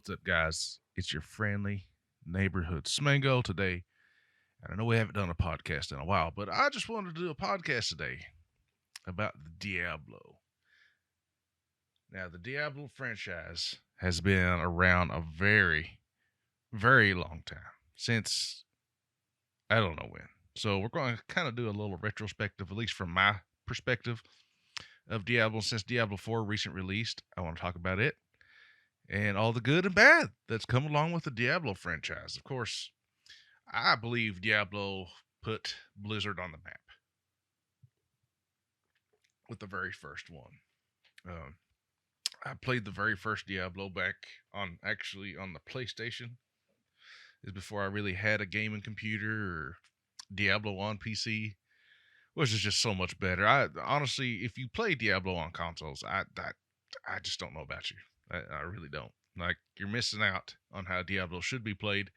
What's up, guys? It's your friendly neighborhood Smango today. And I know we haven't done a podcast in a while, but I just wanted to do a podcast today about the Diablo. Now, the Diablo franchise has been around a very, very long time, since I don't know when. So we're going to kind of do a little retrospective, at least from my perspective, of Diablo since Diablo 4 recent released. I want to talk about it and all the good and bad that's come along with the Diablo franchise. Of course, I believe Diablo put Blizzard on the map with the very first one. Um, I played the very first Diablo back on the PlayStation. Is before I really had a gaming computer or Diablo on PC, which is just so much better. I honestly, if you play Diablo on consoles, I just don't know about you. I really don't. Like, you're missing out on how Diablo should be played.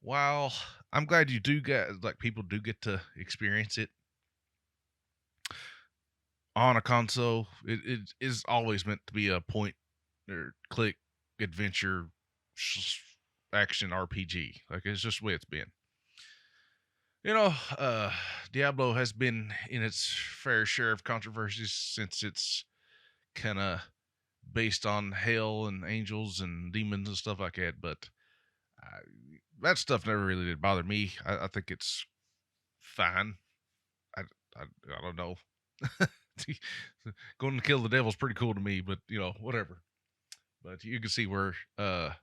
While I'm glad you do get, like, people do get to experience it on a console, it is always meant to be a point or click adventure action RPG. Like, it's just the way it's been. You know, Diablo has been in its fair share of controversies since it's kind of based on hell and angels and demons and stuff like that. But I, that stuff never really did bother me. I think it's fine. I, I don't know. Going to kill the devil's pretty cool to me, but whatever. But you can see where a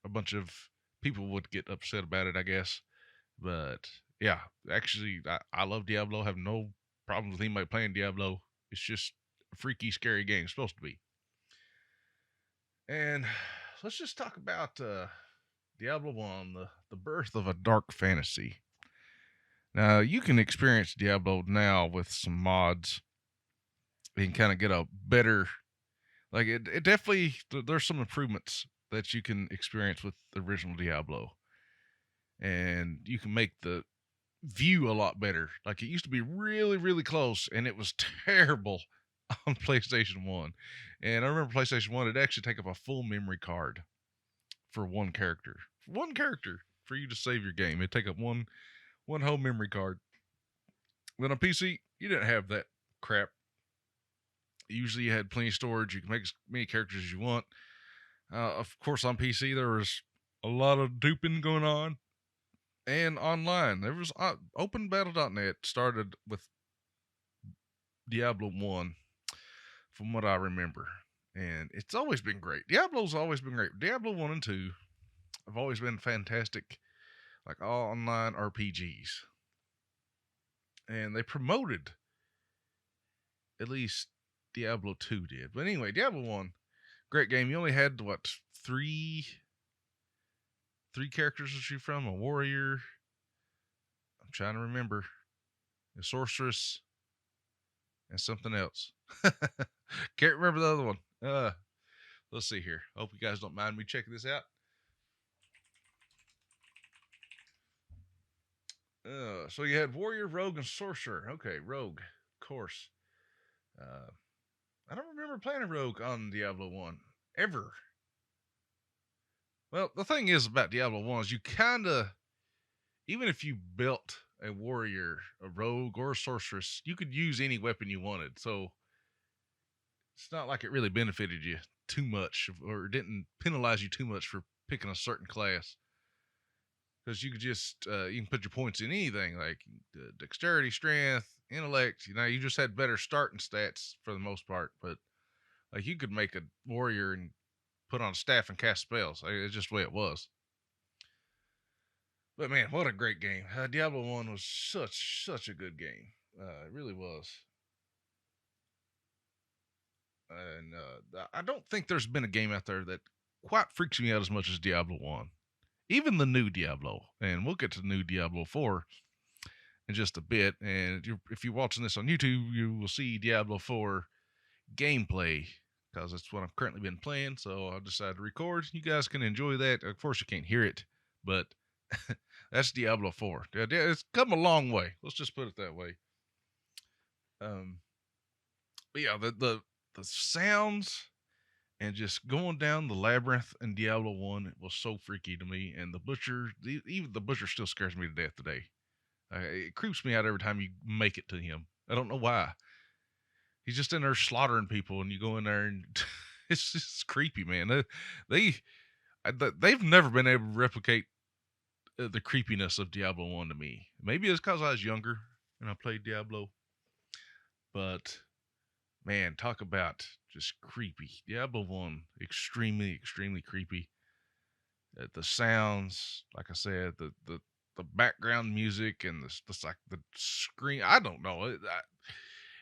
bunch of people would get upset about it, I guess. But yeah, actually, I love Diablo. I have no problem with anybody playing Diablo. It's just a freaky, scary game. It's supposed to be. And let's just talk about Diablo 1, the birth of a dark fantasy. Now, you can experience Diablo now with some mods and kind of get a better. Like, it definitely, there's some improvements that you can experience with the original Diablo. And you can make the view a lot better. Like, it used to be really, really close, and it was terrible on PlayStation 1. And I remember PlayStation 1, it'd actually take up a full memory card for one character. One character for you to save your game. It'd take up one whole memory card. Then on PC, you didn't have that crap. Usually you had plenty of storage. You could make as many characters as you want. Of course, on PC, there was a lot of duping going on. And online, there was OpenBattle.net started with Diablo 1, from what I remember. And it's always been great. Diablo's always been great. Diablo 1 and 2 have always been fantastic, like all online RPGs. And they promoted, at least Diablo 2 did. But anyway, Diablo 1, great game. You only had, what, three characters to choose from? A warrior, I'm trying to remember, a sorceress, and something else. Can't remember the other one. Let's see here. Hope you guys don't mind me checking this out. So you had warrior, rogue, and sorcerer. Okay, rogue, of course. Uh, I don't remember playing a rogue on Diablo 1 ever. Well, the thing is about Diablo 1 is you kind of, even if you built a warrior, a rogue, or a sorceress, you could use any weapon you wanted. So it's not like it really benefited you too much or didn't penalize you too much for picking a certain class. Because you could just, you can put your points in anything like dexterity, strength, intellect. You just had better starting stats for the most part. But like, you could make a warrior and put on a staff and cast spells. It's just the way it was. But man, what a great game! Diablo 1 was such a good game. It really was. And I don't think there's been a game out there that quite freaks me out as much as Diablo 1. Even the new Diablo, and we'll get to the new Diablo 4 in just a bit. And if you're watching this on YouTube, you will see Diablo 4 gameplay because that's what I've currently been playing. So I decided to record. You guys can enjoy that. Of course, you can't hear it, but that's Diablo 4. It's come a long way. Let's just put it that way. But yeah, the sounds and just going down the labyrinth in Diablo 1 was so freaky to me. And the butcher, even the butcher still scares me to death today. It creeps me out every time you make it to him. I don't know why. He's just in there slaughtering people, and you go in there, and it's just creepy, man. They've never been able to replicate the creepiness of Diablo 1 to me. Maybe it's because I was younger and I played Diablo. But, man, talk about just creepy. Diablo 1, extremely creepy. The sounds, like I said, the background music and like the screen. I don't know.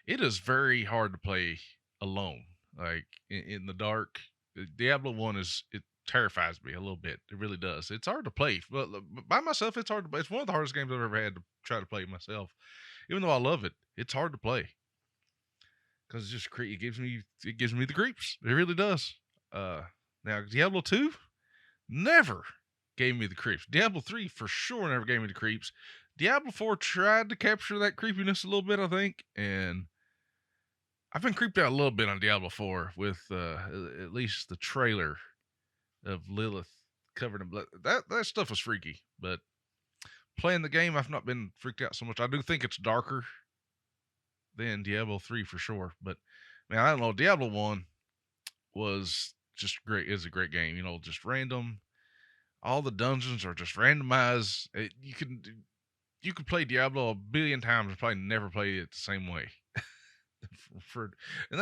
It is very hard to play alone, like in the dark. Diablo 1 it terrifies me a little bit. It really does. It's hard to play, but by myself, it's hard to play. It's one of the hardest games I've ever had to try to play myself. Even though I love it, it's hard to play because it's just it gives me the creeps. It really does. Now Diablo 2 never gave me the creeps. Diablo 3 for sure never gave me the creeps. Diablo 4 tried to capture that creepiness a little bit, I think, and I've been creeped out a little bit on Diablo 4 with at least the trailer of Lilith covered in blood. That stuff was freaky, but playing the game, I've not been freaked out so much. I do think it's darker than Diablo 3 for sure, but man, I don't know. Diablo 1 was just great. It's a great game, just random. All the dungeons are just randomized. You could play Diablo a billion times and probably never play it the same way. And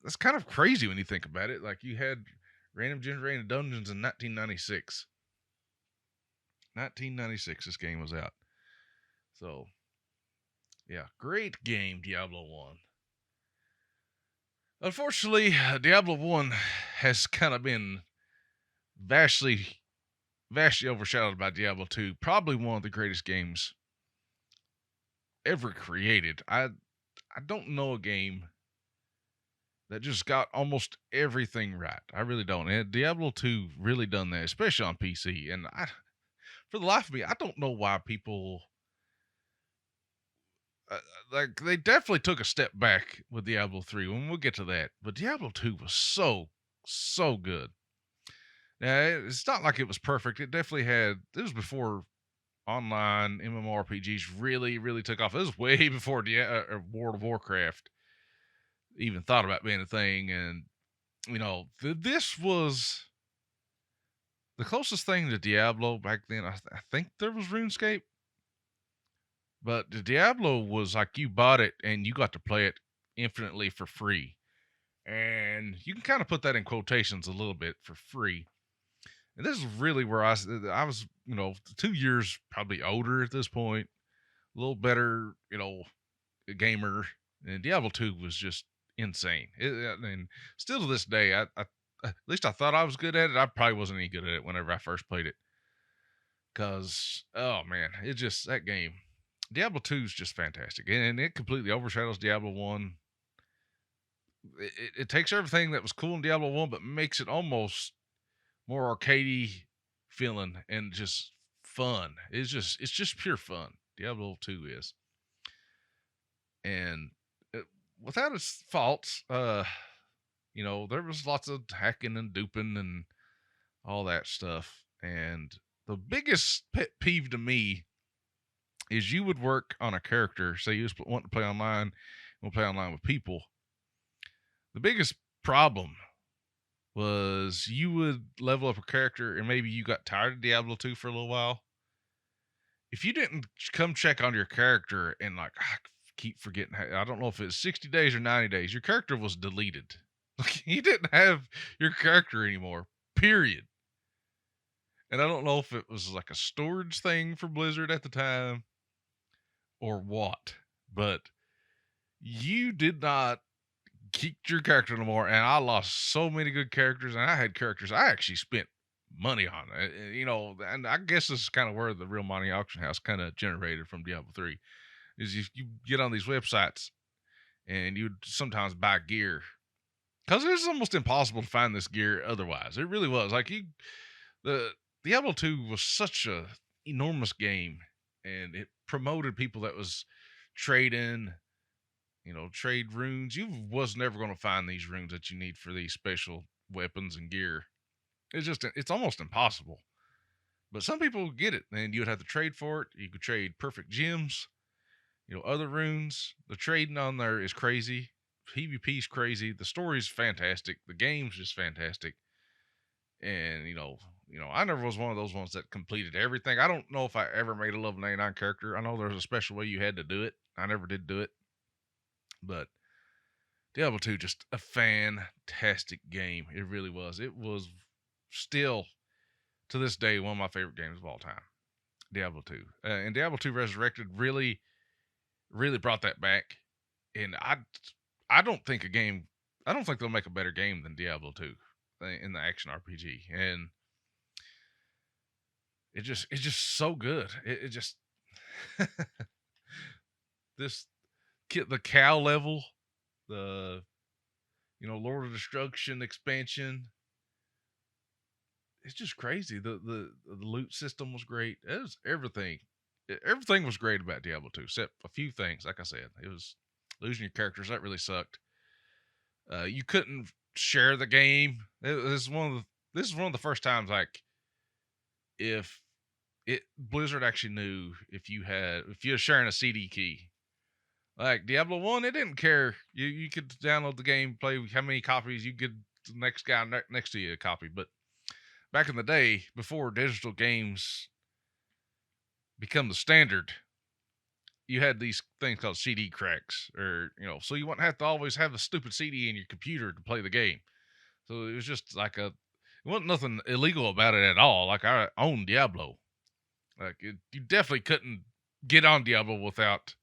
that's kind of crazy when you think about it. Like you had random generated dungeons in 1996. 1996 this game was out. So yeah, great game, Diablo 1. Unfortunately, Diablo 1 has kind of been vastly overshadowed by Diablo 2. Probably one of the greatest games ever created. I don't know a game that just got almost everything right. I really don't. And Diablo 2 really done that, especially on PC. And for the life of me, I don't know why people like they definitely took a step back with Diablo 3. When we'll get to that, but Diablo 2 was so good. Now it's not like it was perfect. It definitely had. It was before online MMORPGs really took off. It was way before World of Warcraft even thought about being a thing, and this was the closest thing to Diablo back then. I think there was RuneScape, but the Diablo was like you bought it and you got to play it infinitely for free, and you can kind of put that in quotations a little bit, for free. And this is really where I was 2 years probably older at this point, a little better, gamer, and Diablo 2 was just insane. And still to this day, I at least I thought I was good at it. I probably wasn't any good at it whenever I first played it. Cause oh man, it just that game. Diablo 2 is just fantastic. And it completely overshadows Diablo 1. It takes everything that was cool in Diablo 1, but makes it almost more arcadey feeling and just fun. It's just pure fun. Diablo 2 is. And without its faults, there was lots of hacking and duping and all that stuff. And the biggest pet peeve to me is you would work on a character, say you want to play online, want to play online with people. The biggest problem was you would level up a character and maybe you got tired of Diablo 2 for a little while. If you didn't come check on your character and I keep forgetting, I don't know if it's 60 days or 90 days, your character was deleted. Like, you didn't have your character anymore. Period. And I don't know if it was like a storage thing for Blizzard at the time or what, but you did not keep your character no more. And I lost so many good characters, and I had characters I actually spent money on. And I guess this is kind of where the real money auction house kind of generated from Diablo 3 is you get on these websites and you'd sometimes buy gear because it was almost impossible to find this gear otherwise. It really was. Like the Diablo 2 was such a enormous game, and it promoted people that was trading, trade runes. You was never going to find these runes that you need for these special weapons and gear. It's almost impossible. But some people get it, and you would have to trade for it. You could trade perfect gems, other runes. The trading on there is crazy. PvP's crazy. The story's fantastic. The game's just fantastic. And I never was one of those ones that completed everything. I don't know if I ever made a level 99 character. I know there's a special way you had to do it. I never did do it. But Diablo 2, just a fantastic game. It really was. It was still, to this day, one of my favorite games of all time. Diablo 2. And Diablo 2 Resurrected really, really brought that back. And I don't think they'll make a better game than Diablo 2 in the action RPG. And it's just so good. It just this the cow level, the Lord of Destruction expansion. It's just crazy. The loot system was great. It was everything. Everything was great about Diablo 2, except a few things. Like I said, it was losing your characters. That really sucked. You couldn't share the game. This is one of the first times, like, if Blizzard actually knew if you're sharing a CD key. Like Diablo 1, it didn't care. You could download the game, play how many copies you could, the next guy next to you a copy. But back in the day, before digital games become the standard, you had these things called CD cracks, or so you wouldn't have to always have a stupid CD in your computer to play the game. So it was just like it wasn't nothing illegal about it at all. Like, I owned Diablo. Like, you definitely couldn't get on Diablo without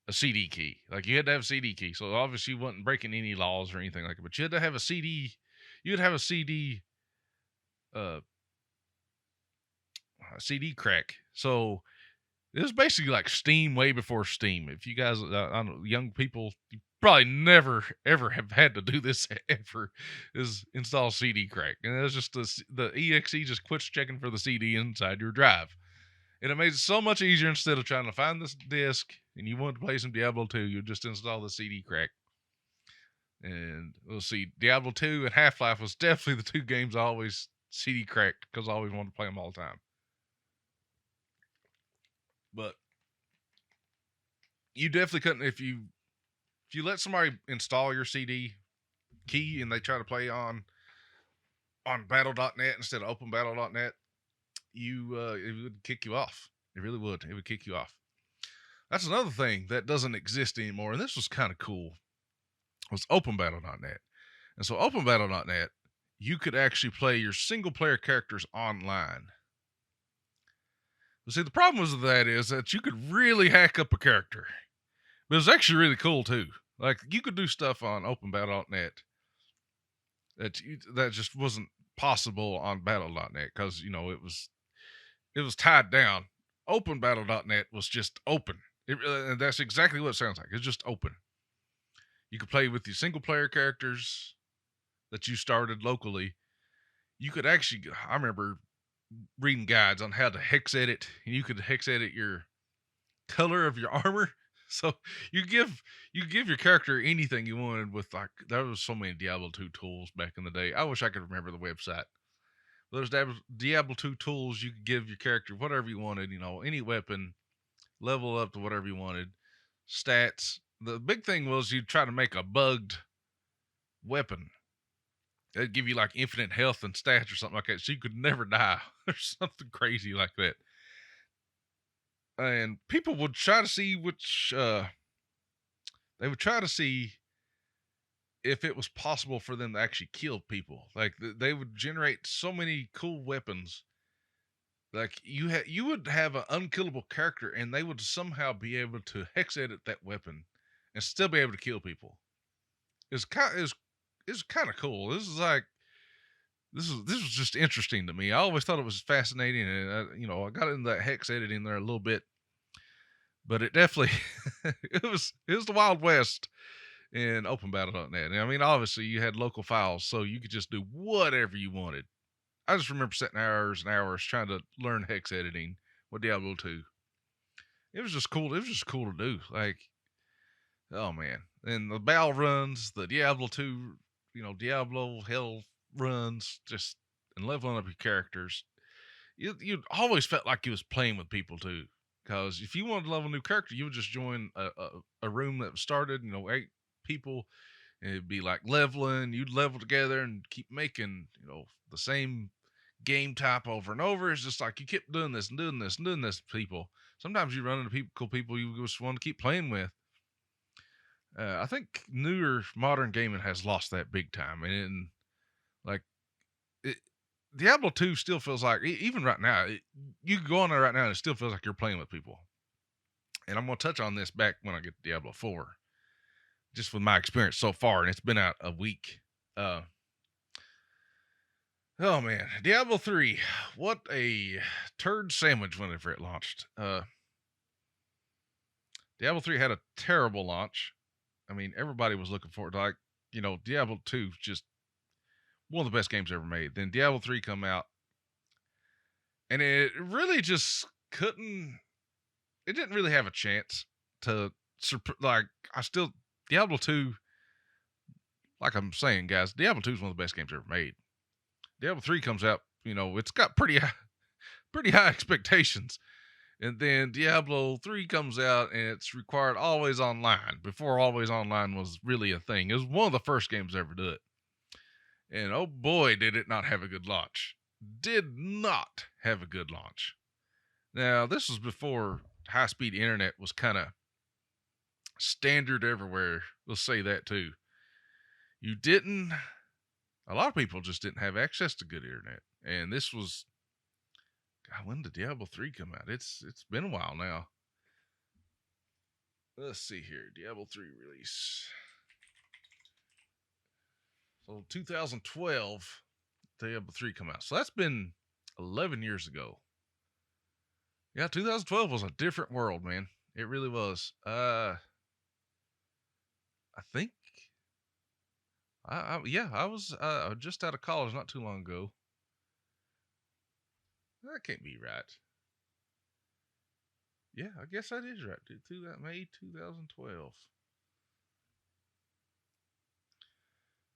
a CD key. Like, you had to have a CD key. So obviously you wasn't breaking any laws or anything like that. But you had to have a CD. You'd have a CD, uh, a CD crack. So it was basically like Steam way before Steam. If you guys, I don't know, young people, you probably never ever have had to do this ever, is install CD crack, and it's just the exe just quits checking for the CD inside your drive, and it made it so much easier. Instead of trying to find this disc and you want to play some Diablo 2, you just install the CD crack. And we'll see, Diablo 2 and Half-Life was definitely the two games I always CD cracked because I always wanted to play them all the time. But you definitely couldn't if you let somebody install your CD key and they try to play on battle.net instead of openbattle.net, it would kick you off. It really would. It would kick you off. That's another thing that doesn't exist anymore, and this was kind of cool, was openbattle.net. And so openbattle.net, you could actually play your single player characters online. But see, the problem with that is that you could really hack up a character. But it was actually really cool too. Like, you could do stuff on openbattle.net that just wasn't possible on battle.net because it was tied down. Openbattle.net was just open. And that's exactly what it sounds like. It's just open. You could play with your single player characters that you started locally. You could actually, I remember reading guides on how to hex edit, and you could hex edit your color of your armor. So you give your character anything you wanted with, like, there was so many Diablo 2 tools back in the day. I wish I could remember the website. Those Diablo 2 tools, you could give your character whatever you wanted, any weapon, level up to whatever you wanted, stats. The big thing was you'd try to make a bugged weapon. They'd give you like infinite health and stats or something like that, so you could never die or something crazy like that. And people would try to see they would try to see if it was possible for them to actually kill people. Like they would generate so many cool weapons. Like you would have an unkillable character, and they would somehow be able to hex edit that weapon and still be able to kill people. It's kind of cool. This was just interesting to me. I always thought it was fascinating, and I got into that hex editing there a little bit, but it definitely it was the Wild West in OpenBattle.net. And I mean, obviously you had local files, so you could just do whatever you wanted. I just remember sitting hours and hours trying to learn hex editing with Diablo II. It was just cool. It was just cool to do. Like, oh man. And the battle runs, the Diablo II, Diablo hell runs, just and leveling up your characters. You always felt like you was playing with people too. Because if you wanted to level a new character, you would just join a room that was started, 8 people. And it'd be like leveling. You'd level together and keep making, the same game type over and over. It's just like you keep doing this and doing this and doing this to people. Sometimes you run into cool people you just want to keep playing with. I think newer modern gaming has lost that big time. And like, it, Diablo 2 still feels like, even right now, you can go on there right now and it still feels like you're playing with people. And I'm going to touch on this back when I get to Diablo 4, just with my experience so far. And it's been out a week. Oh man, Diablo 3, what a turd sandwich whenever it launched. Diablo 3 had a terrible launch. I mean, everybody was looking forward to, Diablo 2, just one of the best games ever made. Then Diablo 3 come out, and it really just couldn't. It didn't really have a chance to Diablo 2. Like I'm saying, guys, Diablo 2 is one of the best games ever made. Diablo 3 comes out, it's got pretty high expectations. And then Diablo 3 comes out and it's required always online, before always online was really a thing. It was one of the first games to ever do it. And oh boy, did it not have a good launch. Did not have a good launch. Now, this was before high-speed internet was kind of standard everywhere. Let's say that too. A lot of people just didn't have access to good internet. And this was, God, when did Diablo 3 come out? It's been a while now. Let's see here. Diablo 3 release. So 2012, Diablo 3 come out. So that's been 11 years ago. Yeah, 2012 was a different world, man. It really was. I think, I was just out of college not too long ago. That can't be right. Yeah, I guess that is right. May 2012.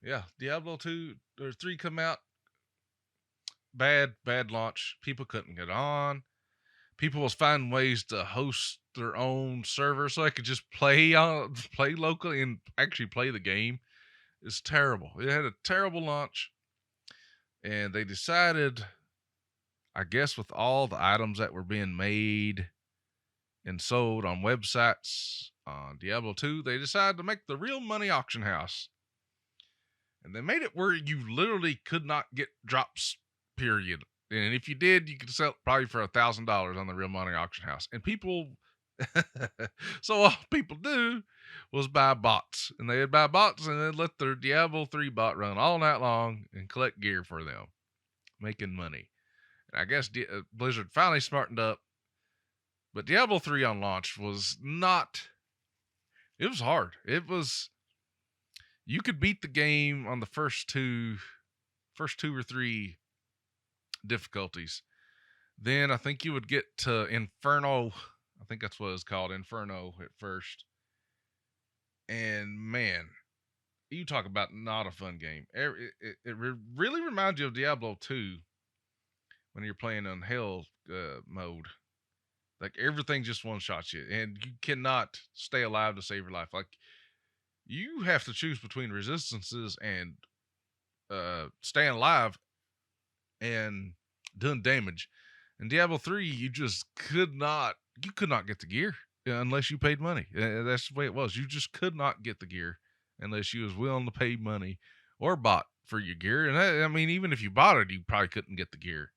Yeah, Diablo 2 or 3 come out. Bad launch. People couldn't get on. People was finding ways to host their own server so they could just play locally and actually play the game. It's terrible. It had a terrible launch. And they decided, I guess, with all the items that were being made and sold on websites on Diablo 2, they decided to make the real money auction house. And they made it where you literally could not get drops, period. And if you did, you could sell it probably for $1,000 on the real money auction house. And people, so all people do was buy bots. And they'd buy bots and then let their Diablo 3 bot run all night long and collect gear for them, making money. And I guess Blizzard finally smartened up. But Diablo 3 on launch was not, it was hard. You could beat the game on the first two or three difficulties. Then I think you would get to Inferno. I think that's what it's called, Inferno at first. And man, you talk about not a fun game. It really reminds you of Diablo 2 when you're playing on Hell mode. Like everything just one-shots you, and you cannot stay alive to save your life. Like you have to choose between resistances and staying alive and doing damage. In Diablo 3, you could not get the gear unless you paid money. That's the way it was. You just could not get the gear unless you was willing to pay money or bought for your gear. And I mean, even if you bought it, you probably couldn't get the gear.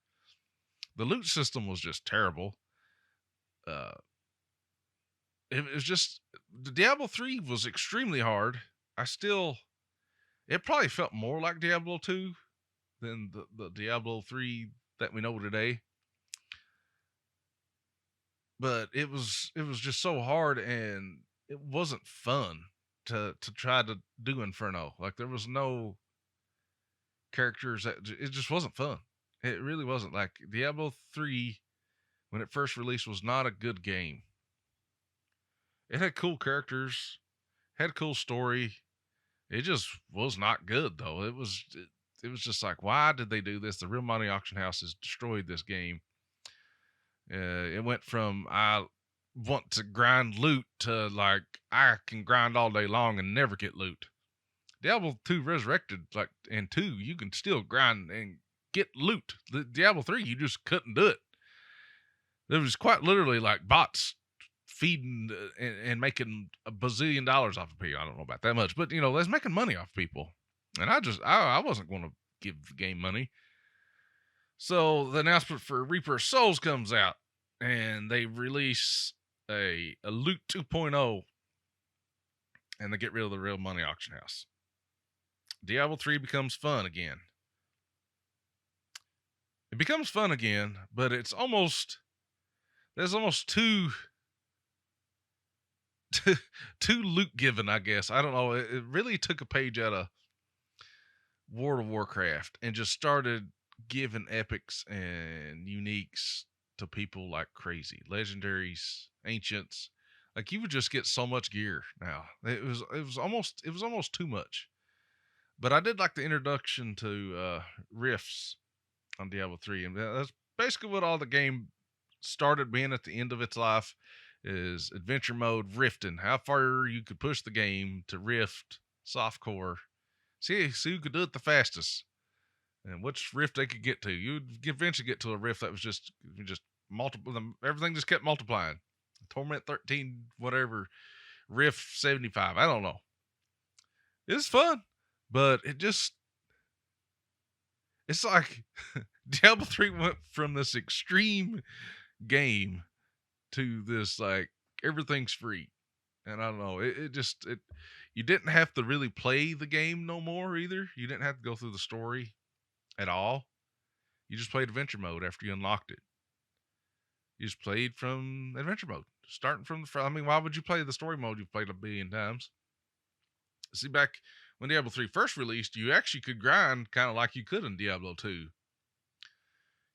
The loot system was just terrible. Uh, it was just the Diablo 3 was extremely hard. It probably felt more like Diablo 2 than the Diablo 3 that we know today. But it was just so hard, and it wasn't fun to try to do Inferno. Like, there was no characters that it just wasn't fun. It really wasn't. Like, Diablo 3 when it first released was not a good game. It had cool characters, had cool story. It just was not good though. It was just like, why did they do this? The real money auction house has destroyed this game. It went from I want to grind loot to like I can grind all day long and never get loot. Diablo 2 Resurrected, like in 2, you can still grind and get loot. The Diablo 3, you just couldn't do it. There was quite literally like bots feeding and making a bazillion dollars off of people. I don't know about that much, but they was making money off people. And I wasn't going to give the game money. So the announcement for Reaper of Souls comes out, and they release a Loot 2.0, and they get rid of the real money auction house. Diablo 3 becomes fun again. It becomes fun again, but there's almost too loot given, I guess. I don't know. It really took a page out of World of Warcraft and just started giving epics and uniques to people like crazy. Legendaries, ancients. Like, you would just get so much gear now. It was almost too much. But I did like the introduction to rifts on Diablo 3, and that's basically what all the game started being at the end of its life, is adventure mode rifting. How far you could push the game to rift softcore. See who could do it the fastest, and which rift they could get to. You would eventually get to a rift that was just multiple. Everything just kept multiplying. Torment 13, whatever, rift 75. I don't know. It's fun, but it's like Diablo 3 went from this extreme game to this like everything's free. And I don't know, you didn't have to really play the game no more either. You didn't have to go through the story at all. You just played adventure mode after you unlocked it. You just played from adventure mode, starting from the front. I mean, why would you play the story mode you've played a billion times? See, back when Diablo 3 first released, you actually could grind kind of like you could in Diablo 2.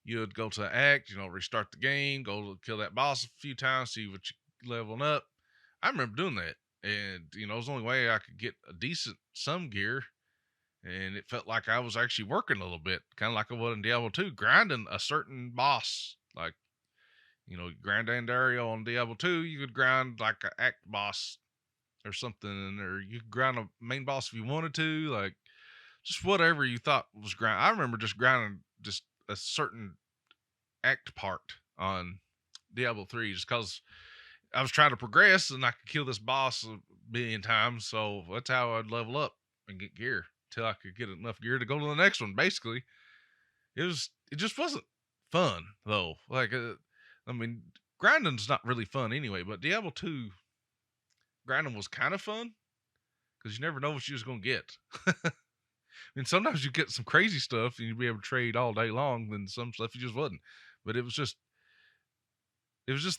You'd go to act, restart the game, go kill that boss a few times, see what you leveling up. I remember doing that, and it was the only way I could get a decent some gear, and it felt like I was actually working a little bit, kind of like I was in Diablo 2, grinding a certain boss. Like, Grand Dario on Diablo 2, you could grind like an act boss or something, or you could grind a main boss if you wanted to, like just whatever you thought was grind. I remember just grinding just a certain act part on Diablo 3 just because I was trying to progress and I could kill this boss a billion times. So that's how I'd level up and get gear till I could get enough gear to go to the next one. Basically, it just wasn't fun though. Like, I mean, grinding's not really fun anyway. But Diablo 2 grinding was kind of fun because you never know what you're just gonna get. I mean, sometimes you get some crazy stuff and you'd be able to trade all day long, then some stuff you just wasn't. But it was just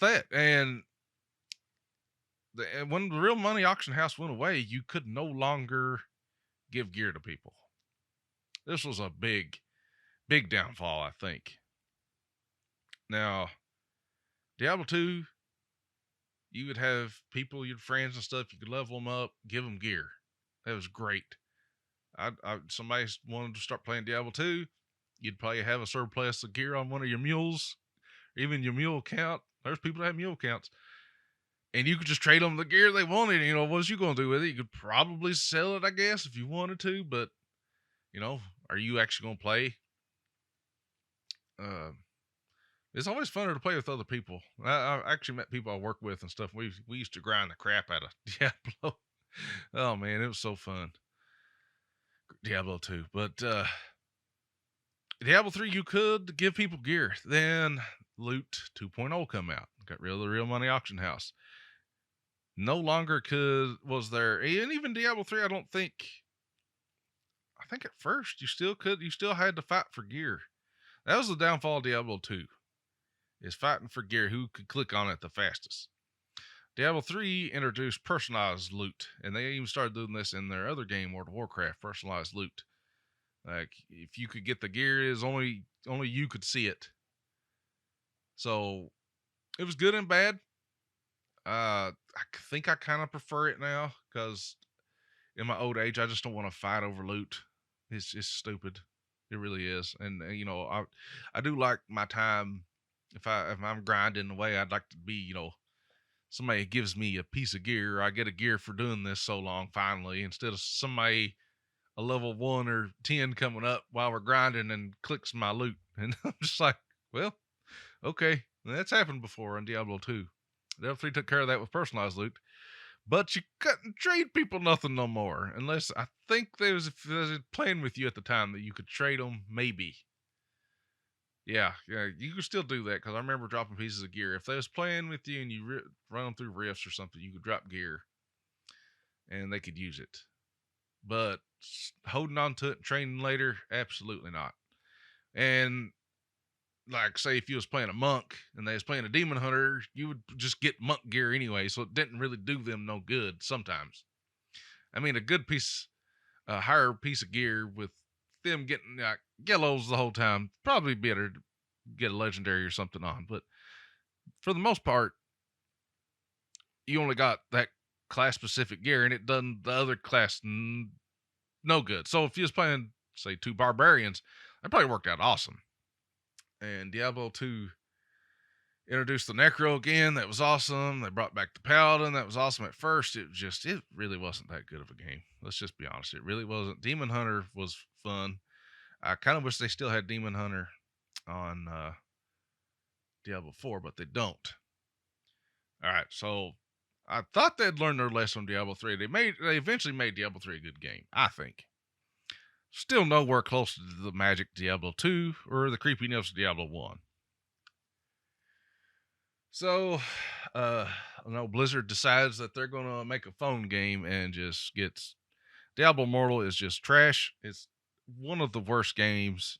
that. And when the real money auction house went away, you could no longer give gear to people. This was a big downfall, I think. Now, Diablo 2, you would have people, your friends and stuff, you could level them up, give them gear. That was great. Somebody wanted to start playing Diablo 2, you'd probably have a surplus of gear on one of your mules, even your mule count. There's people that have mule counts. And you could just trade them the gear they wanted. What was you going to do with it? You could probably sell it, I guess, if you wanted to. But, are you actually going to play? It's always funner to play with other people. I actually met people I work with and stuff. We used to grind the crap out of Diablo. Oh man, it was so fun. Diablo 2. But Diablo 3 you could give people gear. Then Loot 2.0 come out. Got rid of the real money auction house. No longer was there, and even Diablo 3 I think at first you still had to fight for gear. That was the downfall of Diablo 2. Is fighting for gear, who could click on it the fastest. Diablo 3 introduced personalized loot, and they even started doing this in their other game, World of Warcraft, personalized loot. Like if you could get the gear, is only you could see it. So it was good and bad. I think I kind of prefer it now because in my old age, I just don't want to fight over loot. It's just stupid. It really is. And I do like my time. If I'm grinding away, I'd like to be somebody gives me a piece of gear. I get a gear for doing this so long. Finally, instead of somebody a level 1 or 10 coming up while we're grinding and clicks my loot, and I'm just like, well, okay, that's happened before in Diablo 2. Diablo 3 took care of that with personalized loot. But you couldn't trade people nothing no more. Unless I think if they was playing with you at the time that you could trade them, maybe. Yeah, you could still do that because I remember dropping pieces of gear. If they was playing with you and you run them through rifts or something, you could drop gear and they could use it. But holding on to it and training later, absolutely not. And like, say if you was playing a monk and they was playing a demon hunter, you would just get monk gear anyway, so it didn't really do them no good sometimes. I mean, a higher piece of gear with them getting yellows the whole time, probably better to get a legendary or something on. But for the most part, you only got that class specific gear, and it done the other class no good. So if you was playing, say, 2 barbarians, that probably worked out awesome. And Diablo 2 introduced the Necro again. That was awesome. They brought back the Paladin. That was awesome. At first, it really wasn't that good of a game. Let's just be honest. It really wasn't. Demon Hunter was fun. I kind of wish they still had Demon Hunter on Diablo 4, but they don't. All right, so I thought they'd learned their lesson from Diablo 3. They eventually made Diablo 3 a good game, I think. Still nowhere close to the magic Diablo 2 or the creepiness of Diablo 1. So, Blizzard decides that they're going to make a phone game and just gets Diablo Immortal is just trash. It's one of the worst games.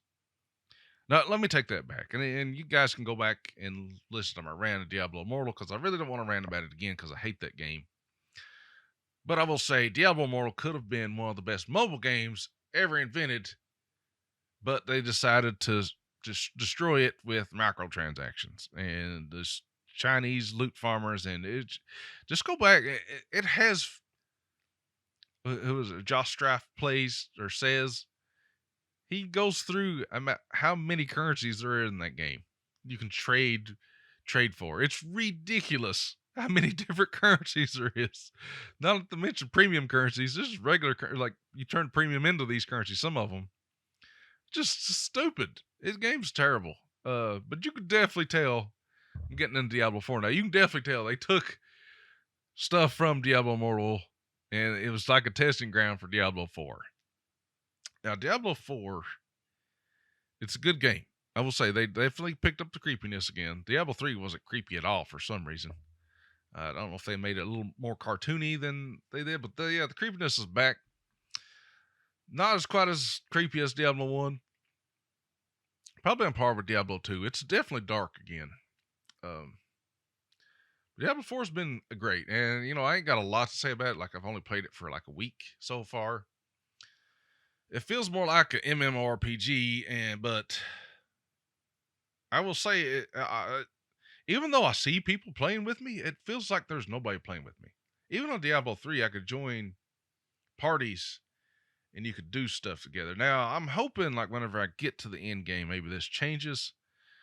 Now, let me take that back. And you guys can go back and listen to my rant of Diablo Immortal because I really don't want to rant about it again because I hate that game. But I will say Diablo Immortal could have been one of the best mobile games ever invented, but they decided to just destroy it with microtransactions and this Chinese loot farmers. And just go back. It has, who was it? Josh Strife plays or says, he goes through how many currencies there are in that game you can trade for. It's ridiculous how many different currencies there is. Not to mention premium currencies. This is regular, like you turn premium into these currencies. Some of them just stupid. This game's terrible. But you can definitely tell. I'm getting into Diablo 4 now. You can definitely tell they took stuff from Diablo Immortal, and it was like a testing ground for Diablo 4. Now, Diablo 4, it's a good game. I will say they definitely picked up the creepiness again. Diablo 3 wasn't creepy at all for some reason. I don't know if they made it a little more cartoony than they did, but the creepiness is back. Not as quite as creepy as Diablo 1. Probably on par with Diablo 2. It's definitely dark again. Diablo 4 has been great, and I ain't got a lot to say about it. Like, I've only played it for like a week so far. It feels more like an MMORPG, but I will say, even though I see people playing with me, it feels like there's nobody playing with me. Even on Diablo 3, I could join parties and you could do stuff together. Now, I'm hoping, like, whenever I get to the end game, maybe this changes.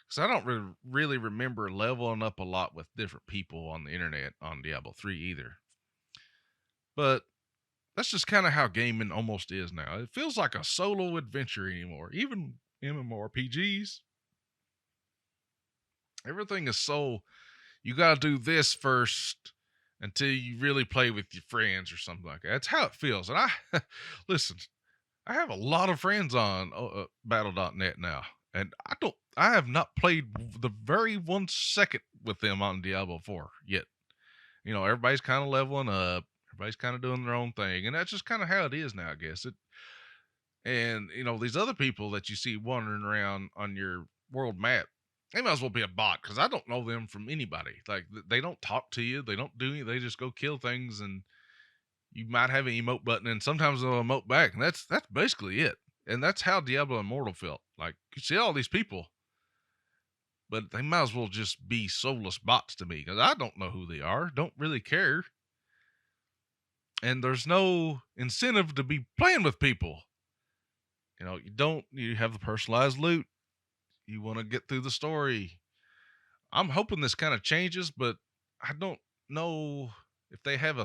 Because I don't really remember leveling up a lot with different people on the internet on Diablo 3 either. But that's just kind of how gaming almost is now. It feels like a solo adventure anymore. Even MMORPGs. Everything is so, you got to do this first, until you really play with your friends or something like that. That's how it feels. And I listen, I have a lot of friends on battle.net now, and I have not played the very 1 second with them on Diablo 4 yet. Everybody's kind of leveling up, everybody's kind of doing their own thing, and that's just kind of how it is now, I guess. And these other people that you see wandering around on your world map, they might as well be a bot because I don't know them from anybody. Like they don't talk to you, they don't do anything. They just go kill things, and you might have an emote button, and sometimes they'll emote back, and that's basically it. And that's how Diablo Immortal felt. Like you see all these people, but they might as well just be soulless bots to me because I don't know who they are, don't really care, and there's no incentive to be playing with people. You have the personalized loot. You want to get through the story. I'm hoping this kind of changes, but I don't know if they have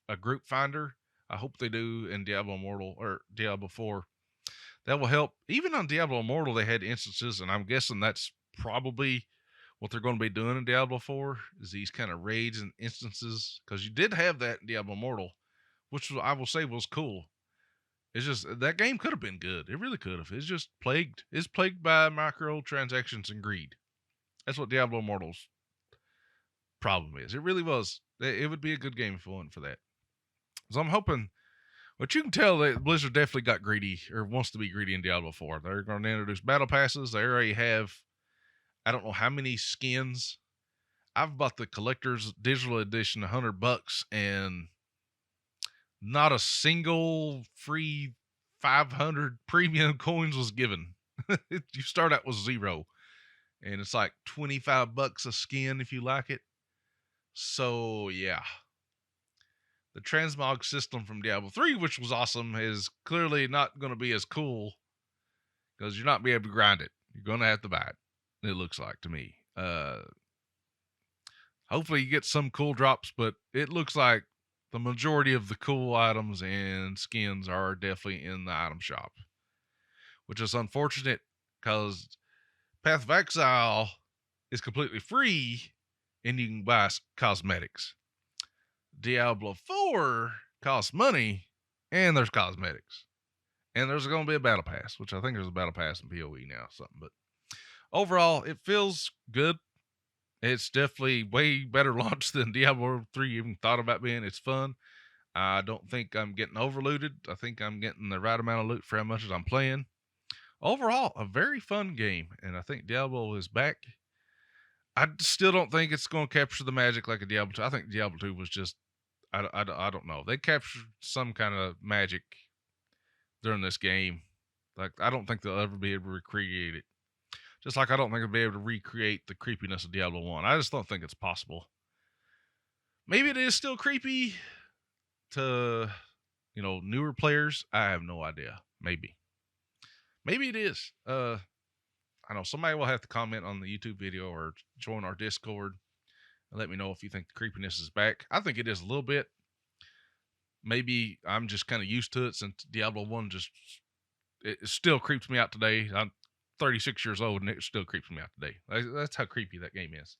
a group finder. I hope they do in Diablo Immortal or Diablo 4. That will help. Even on Diablo Immortal, they had instances, and I'm guessing that's probably what they're going to be doing in Diablo 4 is these kind of raids and instances, because you did have that in Diablo Immortal, which I will say was cool. It's just that game could have been good. It really could have. It's just plagued. It's plagued by microtransactions and greed. That's what Diablo Immortal's problem is. It really was. It would be a good game if it wasn't for that. So I'm hoping. But you can tell that Blizzard definitely got greedy or wants to be greedy in Diablo 4. They're going to introduce battle passes. They already have, I don't know how many skins. I've bought the collector's digital edition $100, and not a single free 500 premium coins was given. You start out with 0, and it's like $25 a skin if you like it. So yeah, the transmog system from Diablo 3, which was awesome, is clearly not going to be as cool because you're not be able to grind it. You're going to have to buy it. It looks like to me. Hopefully you get some cool drops, but it looks like the majority of the cool items and skins are definitely in the item shop, which is unfortunate because Path of Exile is completely free and you can buy cosmetics. Diablo 4 costs money and there's cosmetics. And there's going to be a battle pass, which I think there's a battle pass in PoE now or something. But overall, it feels good. It's definitely way better launch than Diablo 3 even thought about being. It's fun. I don't think I'm getting overlooted. I think I'm getting the right amount of loot for how much as I'm playing. Overall, a very fun game, and I think Diablo is back. I still don't think it's going to capture the magic like a Diablo 2. I think Diablo 2 was just, I don't know. They captured some kind of magic during this game. Like, I don't think they'll ever be able to recreate it. Just like I don't think I'll be able to recreate the creepiness of Diablo 1. I just don't think it's possible. Maybe it is still creepy to, newer players. I have no idea. Maybe it is. I know somebody will have to comment on the YouTube video or join our Discord and let me know if you think the creepiness is back. I think it is a little bit. Maybe I'm just kind of used to it since Diablo 1 it still creeps me out today. I'm 36 years old and it still creeps me out today. That's how creepy that game is.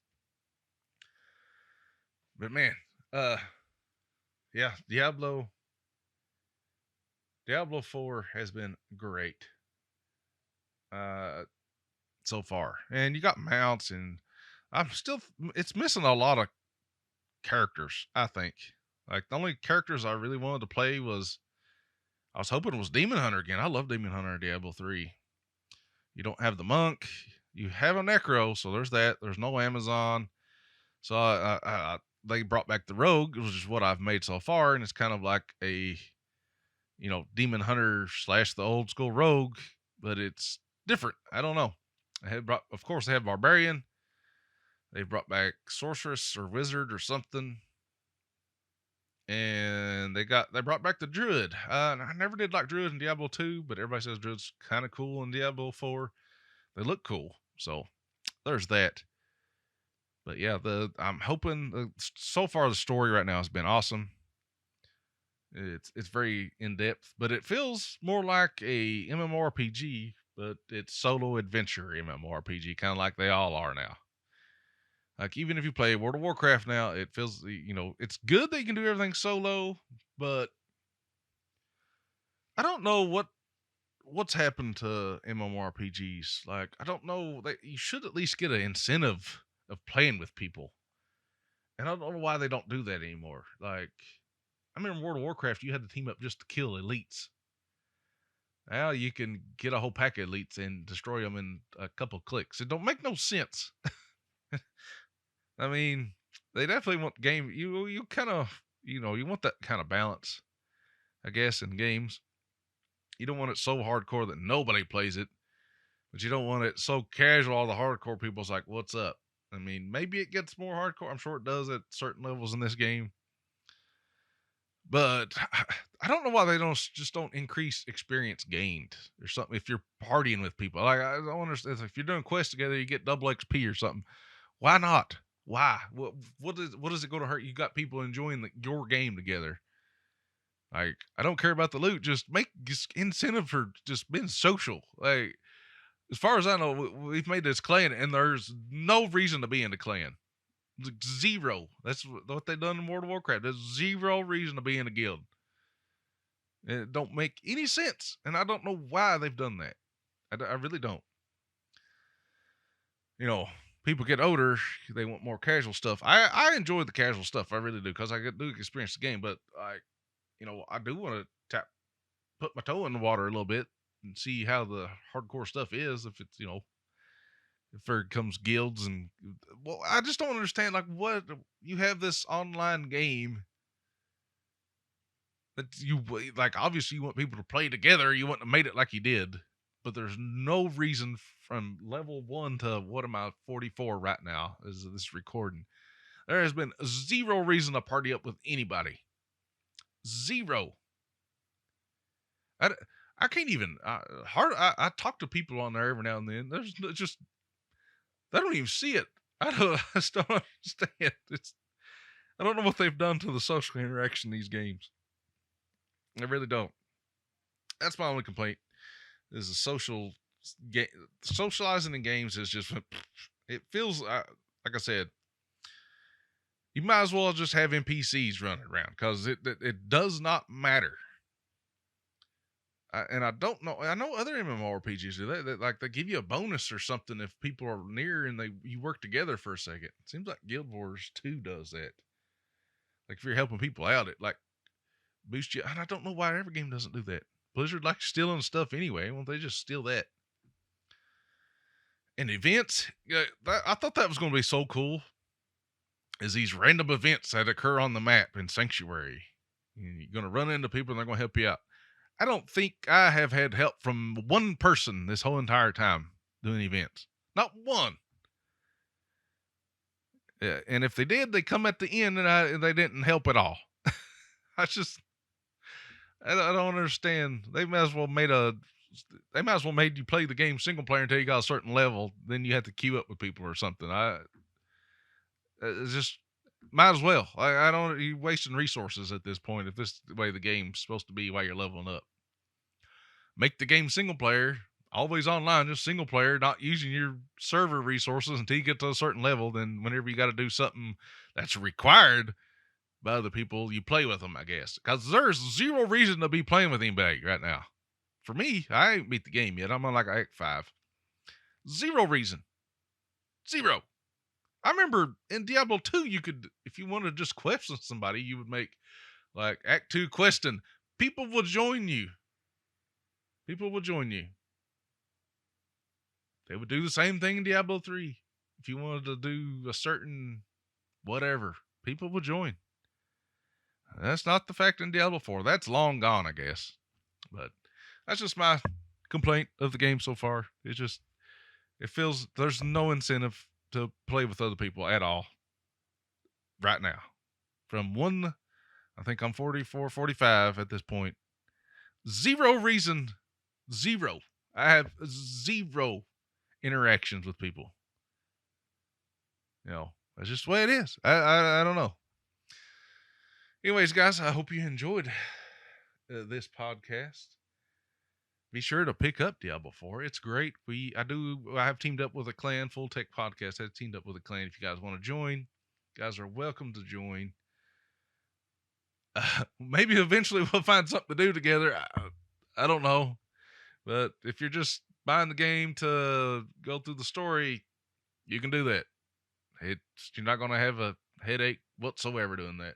But man, yeah, Diablo 4 has been great so far. And you got mounts, and it's missing a lot of characters, I think. Like, the only characters I really wanted to play I was hoping it was Demon Hunter again. I love Demon Hunter in Diablo 3. You don't have the monk. You have a necro, so there's that. There's no Amazon. So they brought back the rogue, which is what I've made so far, and it's kind of like a, Demon Hunter / the old school rogue, but it's different. I don't know. Of course, they have barbarian. They brought back sorceress or wizard or something, and they brought back the druid. I never did like druid in Diablo 2, but everybody says druid's kind of cool in Diablo 4. They look cool, so there's that. But yeah, I'm hoping so far the story right now has been awesome. It's very in depth, but it feels more like a MMORPG, but it's solo adventure MMORPG, kind of like they all are now. Like even if you play World of Warcraft now, it feels it's good that you can do everything solo, but I don't know what's happened to MMORPGs. Like I don't know that you should at least get an incentive of playing with people, and I don't know why they don't do that anymore. Like I remember World of Warcraft, you had to team up just to kill elites. Now you can get a whole pack of elites and destroy them in a couple clicks. It don't make no sense. I mean, they definitely want game. You kind of you want that kind of balance, I guess, in games. You don't want it so hardcore that nobody plays it, but you don't want it so casual. All the hardcore people's like, "What's up?" I mean, maybe it gets more hardcore. I'm sure it does at certain levels in this game, but I don't know why they don't increase experience gained or something. If you're partying with people, like I don't understand. If you're doing quests together, you get double XP or something. Why not? Why? What is it going to hurt? You got people enjoying your game together. Like I don't care about the loot. Just make incentive for just being social. Like as far as I know, we've made this clan, and there's no reason to be in the clan. Zero. That's what they've done in World of Warcraft. There's zero reason to be in a guild. It don't make any sense, and I don't know why they've done that. I really don't. People get older, they want more casual stuff. I enjoy the casual stuff. I really do because I do experience the game. But I do want to put my toe in the water a little bit and see how the hardcore stuff is. If it's if there comes guilds and I just don't understand. Like, what you have this online game that you like. Obviously, you want people to play together. You wouldn't have made it like you did, but there's no reason from level 1 to what am I 44 right now is this recording. There has been zero reason to party up with anybody. Zero. I, I can't even I talk to people on there every now and then. There's just they don't even see it. I just don't understand. I don't know what they've done to the social interaction in these games. I really don't. That's my only complaint. Is the socializing in games is just it feels like I said. You might as well just have NPCs running around because it does not matter. And I don't know. I know other MMORPGs do that. Like they give you a bonus or something if people are near and you work together for a second. It seems like Guild Wars 2 does that. Like if you're helping people out, it like boosts you. And I don't know why every game doesn't do that. Blizzard likes stealing stuff anyway. Won't they just steal that? And events, I thought that was going to be so cool. Is these random events that occur on the map in Sanctuary. And you're going to run into people and they're going to help you out. I don't think I have had help from one person this whole entire time doing events. Not one. Yeah, and if they did, they come at the end and they didn't help at all. I don't understand. They might as well made you play the game single player until you got a certain level. Then you have to queue up with people or something. It's just might as well. I don't. You're wasting resources at this point. If this is the way the game's supposed to be while you're leveling up, make the game single player, always online, just single player, not using your server resources until you get to a certain level. Then whenever you got to do something that's required by other people, you play with them, I guess. Because there's zero reason to be playing with anybody right now. For me, I ain't beat the game yet. I'm on like Act 5. Zero reason. Zero. I remember in Diablo 2, you could, if you wanted to just question somebody, you would make like Act 2 question. People will join you. People will join you. They would do the same thing in Diablo 3. If you wanted to do a certain whatever, people will join. That's not the fact in Diablo 4. That's long gone, I guess. But that's just my complaint of the game so far. It feels there's no incentive to play with other people at all right now. From one, I think I'm 44, 45 at this point. Zero reason. Zero. I have zero interactions with people. That's just the way it is. I don't know. Anyways, guys, I hope you enjoyed this podcast. be sure to pick up Diablo 4. It's great. I have teamed up with a clan. Full Tech Podcast has teamed up with a clan. If you guys want to join, you guys are welcome to join. Maybe eventually we'll find something to do together. I don't know. But if you're just buying the game to go through the story, you can do that. You're not going to have a headache whatsoever doing that.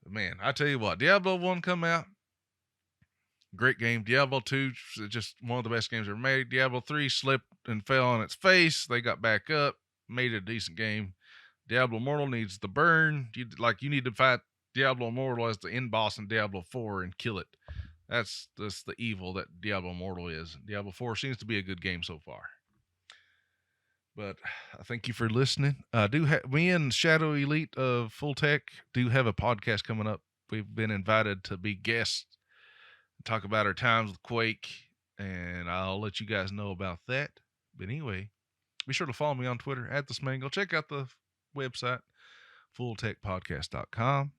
But man, I tell you what, Diablo 1 come out. Great game. Diablo 2, just one of the best games ever made. Diablo 3 slipped and fell on its face. They got back up, made a decent game. Diablo Immortal needs the burn. You need to fight Diablo Immortal as the end boss in Diablo 4 and kill it. That's the evil that Diablo Immortal is. Diablo 4 seems to be a good game so far. But I thank you for listening. Me and Shadow Elite of Full Tech do have a podcast coming up. We've been invited to be guests, talk about our times with Quake, and I'll let you guys know about that. But anyway, be sure to follow me on Twitter at the Smangle. Check out the website, fulltechpodcast.com.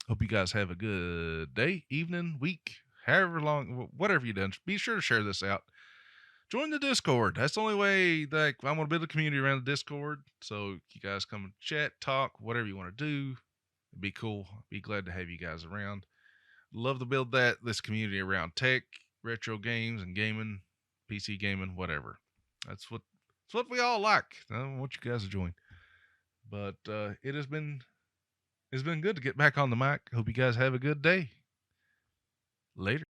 Hope you guys have a good day, evening, week, however long, whatever you've done. Be sure to share this out. Join the Discord. That's the only way that I want to build a community around the Discord. So you guys come and chat, talk, whatever you want to do. It'd be cool. Be glad to have you guys around. Love to build this community around tech, retro games, and gaming, PC gaming, whatever. That's what we all like. I want you guys to join. But it's been good to get back on the mic. Hope you guys have a good day. Later.